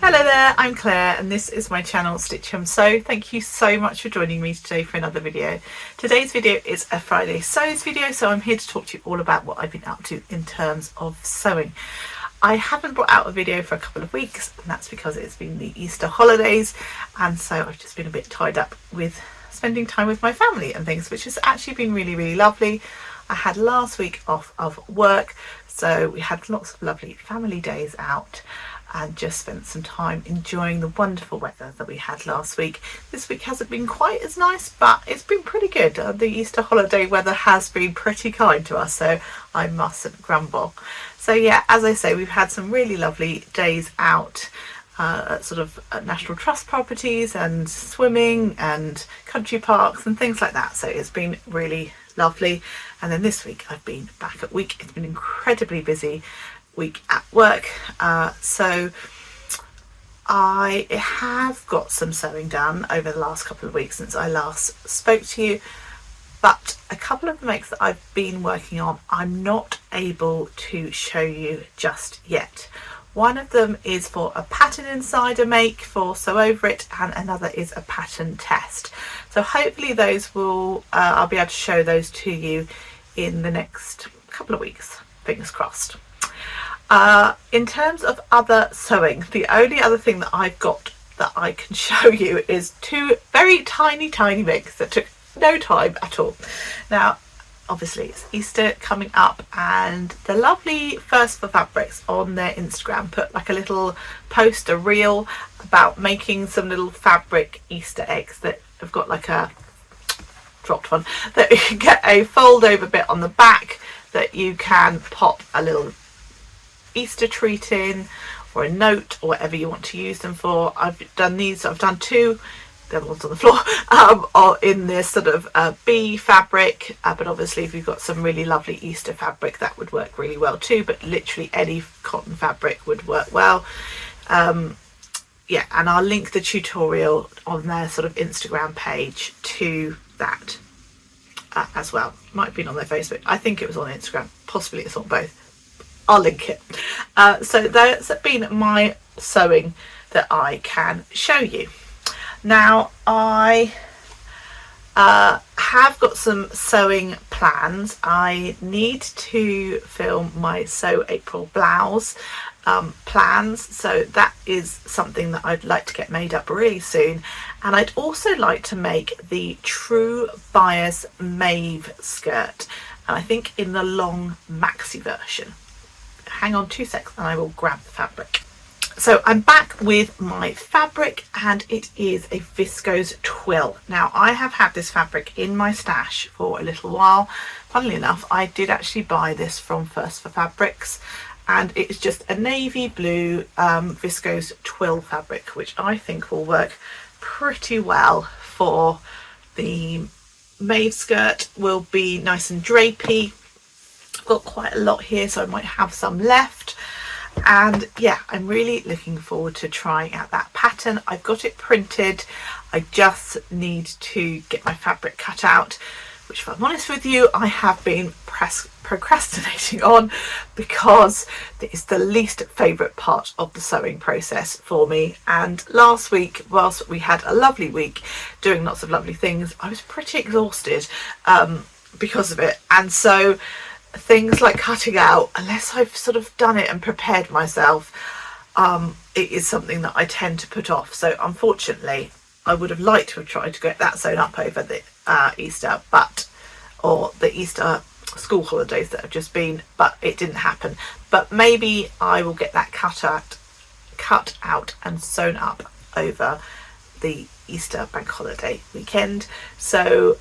Hello there, I'm Claire and this is my channel Stitch Home Sew. Thank you so much for joining me today for another video. Today's video is a Friday Sews video, so I'm here to talk to you all about what I've been up to in terms of sewing. I haven't brought out a video for a couple of weeks, and that's because it's been the Easter holidays, and so I've just been a bit tied up with spending time with my family and things, which has actually been really lovely. I had last week off of work, so we had lots of lovely family days out and just spent some time enjoying the wonderful weather that we had last week. This week hasn't been quite as nice, but it's been pretty good. The Easter holiday weather has been pretty kind to us, so I mustn't grumble. So yeah, as I say, we've had some really lovely days out at sort of National Trust properties and swimming and country parks and things like that. So it's been really lovely. And then this week I've been back at week. It's been incredibly busy week at work, so I have got some sewing done over the last couple of weeks since I last spoke to you, but a couple of the makes that I've been working on I'm not able to show you just yet. One of them is for a pattern insider make for Sew Over It, and another is a pattern test. So hopefully those will I'll be able to show those to you in the next couple of weeks, fingers crossed. In terms of other sewing, the only other thing that I've got that I can show you is two very tiny makes that took no time at all. Now obviously it's Easter coming up, and the lovely First for Fabrics on their Instagram put like a little post, a reel about making some little fabric Easter eggs that have got like a dropped one that you can get a fold over bit on the back that you can pop a little Easter treat in, or a note, or whatever you want to use them for. I've done these, I've done two, the other one's on the floor, or in this sort of bee fabric, but obviously if you've got some really lovely Easter fabric that would work really well too, but literally any cotton fabric would work well. Yeah, and I'll link the tutorial on their sort of Instagram page to that as well. Might have been on their Facebook, I think it was on Instagram, possibly it's on both. I'll link it. So that's been my sewing that I can show you. Now I have got some sewing plans. I need to film my Sew April blouse plans, so that is something that I'd like to get made up really soon. And I'd also like to make the True Bias Mauve skirt, and I think in the long maxi version. Hang on 2 seconds and I will grab the fabric. So I'm back with my fabric, and it is a viscose twill. Now I have had this fabric in my stash for a little while. Funnily enough, I did actually buy this from First for Fabrics, and it's just a navy blue viscose twill fabric, which I think will work pretty well for the mauve skirt. Will be nice and drapey. Got quite a lot here, so I might have some left, and yeah, I'm really looking forward to trying out that pattern. I've got it printed, I just need to get my fabric cut out, which if I'm honest with you I have been procrastinating on, because it is the least favourite part of the sewing process for me. And last week, whilst we had a lovely week doing lots of lovely things, I was pretty exhausted because of it, and so things like cutting out, unless I've sort of done it and prepared myself, it is something that I tend to put off. So unfortunately I would have liked to have tried to get that sewn up over the Easter, or the Easter school holidays that have just been, but it didn't happen. But maybe I will get that cut out and sewn up over the Easter bank holiday weekend. So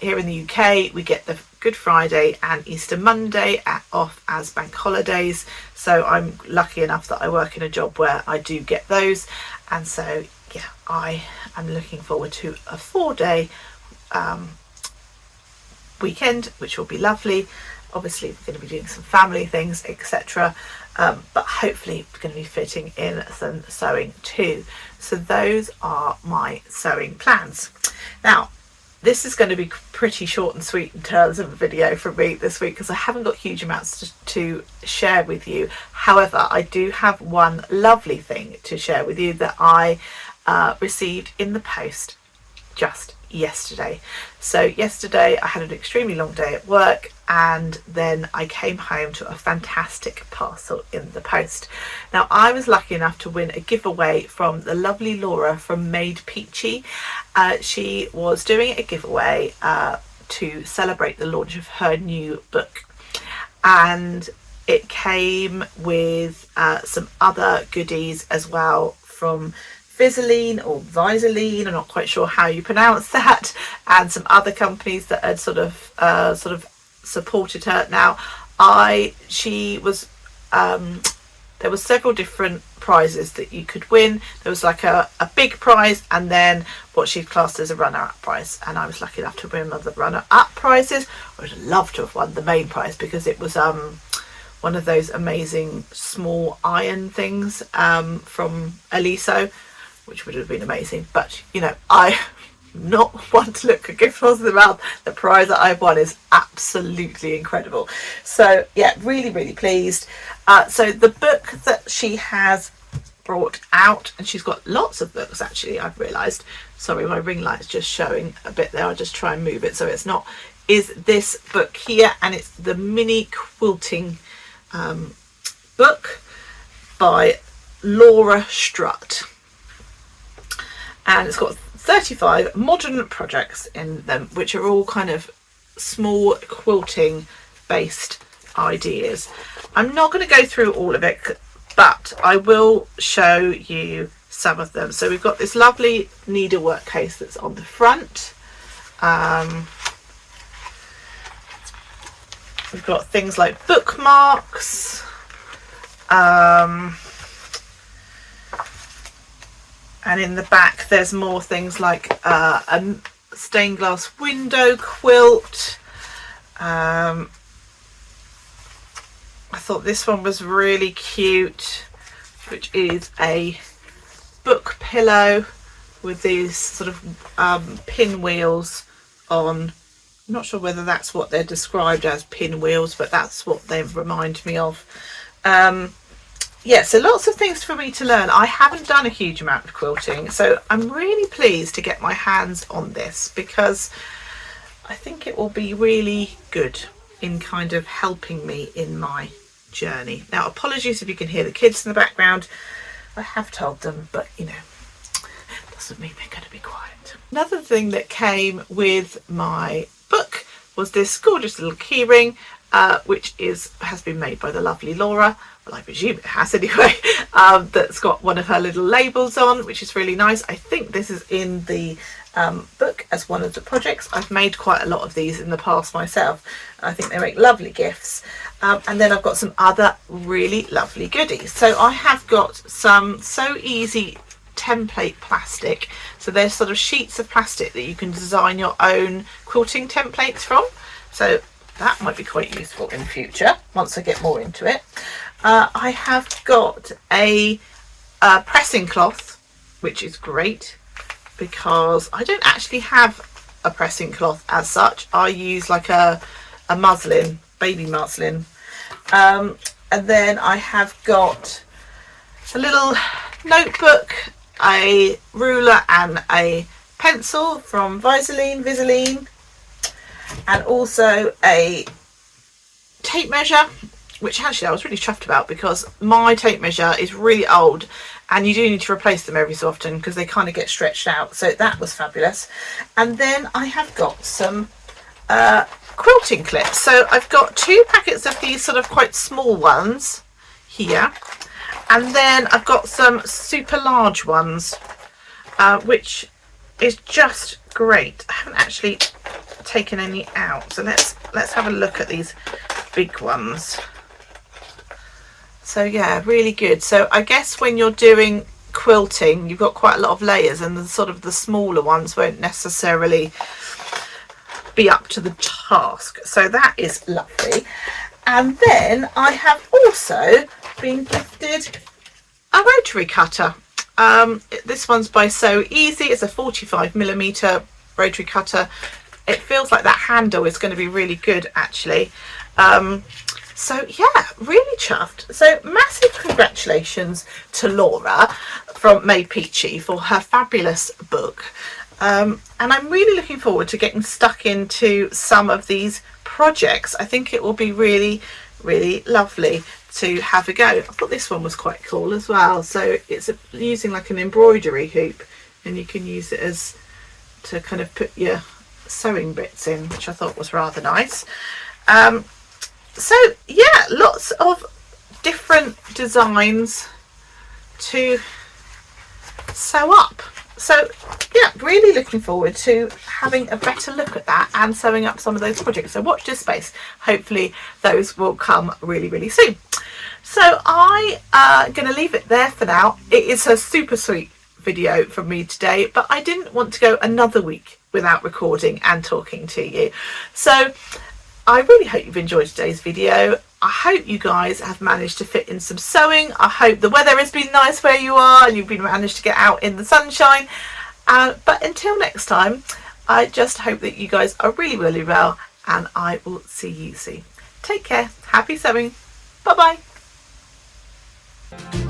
here in the UK we get the Good Friday and Easter Monday off as bank holidays, so I'm lucky enough that I work in a job where I do get those, and so yeah, I am looking forward to a 4-day weekend, which will be lovely. Obviously we're going to be doing some family things, etc., but hopefully we're going to be fitting in some sewing too. So those are my sewing plans. Now this is going to be pretty short and sweet in terms of a video from me this week, because I haven't got huge amounts to share with you. However, I do have one lovely thing to share with you that I received in the post just yesterday. So yesterday I had an extremely long day at work, and then I came home to a fantastic parcel in the post. Now, I was lucky enough to win a giveaway from the lovely Laura from Made Peachy. She was doing a giveaway to celebrate the launch of her new book, and it came with some other goodies as well from Visaline or Visaline, I'm not quite sure how you pronounce that, and some other companies that had sort of supported her. Now, she was there were several different prizes that you could win. There was like a big prize, and then what she classed as a runner-up prize, and I was lucky enough to win another runner-up prizes. I would love to have won the main prize, because it was one of those amazing small iron things from Eliso, which would have been amazing. But you know, I not one to look a gift horse in the mouth. The prize that I've won is absolutely incredible. So yeah, really pleased. So the book that she has brought out, and she's got lots of books actually, I've realised. Sorry, my ring light's just showing a bit there. I'll just try and move it so it's not. Is this book here, and it's the mini quilting book by Laura Strutt. And it's got 35 modern projects in them, which are all kind of small quilting based ideas. I'm not going to go through all of it, but I will show you some of them. So we've got this lovely needlework case that's on the front. We've got things like bookmarks, and in the back there's more things like a stained glass window quilt. I thought this one was really cute, which is a book pillow with these sort of pinwheels on. I'm not sure whether that's what they're described as, pinwheels, but that's what they remind me of. Yeah, so lots of things for me to learn. I haven't done a huge amount of quilting, so I'm really pleased to get my hands on this, because I think it will be really good in kind of helping me in my journey. Now, apologies if you can hear the kids in the background. I have told them, but you know, doesn't mean they're going to be quiet. Another thing that came with my book was this gorgeous little keyring, which has been made by the lovely Laura. Well, I presume it has anyway. That's got one of her little labels on, which is really nice. I think this is in the book as one of the projects. I've made quite a lot of these in the past myself. I think they make lovely gifts. And then I've got some other really lovely goodies. So I have got some So Easy template plastic. So there's sort of sheets of plastic that you can design your own quilting templates from. So that might be quite useful in future once I get more into it. I have got a pressing cloth, which is great because I don't actually have a pressing cloth as such. I use like a muslin, baby muslin. And then I have got a little notebook, a ruler and a pencil from Visaline, and also a tape measure, which actually I was really chuffed about because my tape measure is really old and you do need to replace them every so often because they kind of get stretched out. So that was fabulous. And then I have got some quilting clips. So I've got 2 packets of these sort of quite small ones here. And then I've got some super large ones, which is just great. I haven't actually taken any out. So let's have a look at these big ones. So yeah, really good. So I guess when you're doing quilting, you've got quite a lot of layers, and the sort of the smaller ones won't necessarily be up to the task. So that is lovely. And then I have also been gifted a rotary cutter. This one's by So Easy. It's a 45mm rotary cutter, it feels like that handle is going to be really good actually. So yeah, really chuffed. So massive congratulations to Laura from Made Peachy for her fabulous book. And I'm really looking forward to getting stuck into some of these projects. I think it will be really, really lovely to have a go. I thought this one was quite cool as well. So it's using like an embroidery hoop, and you can use it as to kind of put your sewing bits in, which I thought was rather nice. So yeah, lots of different designs to sew up. So yeah, really looking forward to having a better look at that and sewing up some of those projects. So watch this space. Hopefully those will come really, really soon. So I'm going to leave it there for now. It is a super sweet video from me today, but I didn't want to go another week without recording and talking to you. So I really hope you've enjoyed today's video. I hope you guys have managed to fit in some sewing. I hope the weather has been nice where you are and you've been managed to get out in the sunshine. But until next time, I just hope that you guys are really, really well, and I will see you soon. Take care. Happy sewing. Bye bye.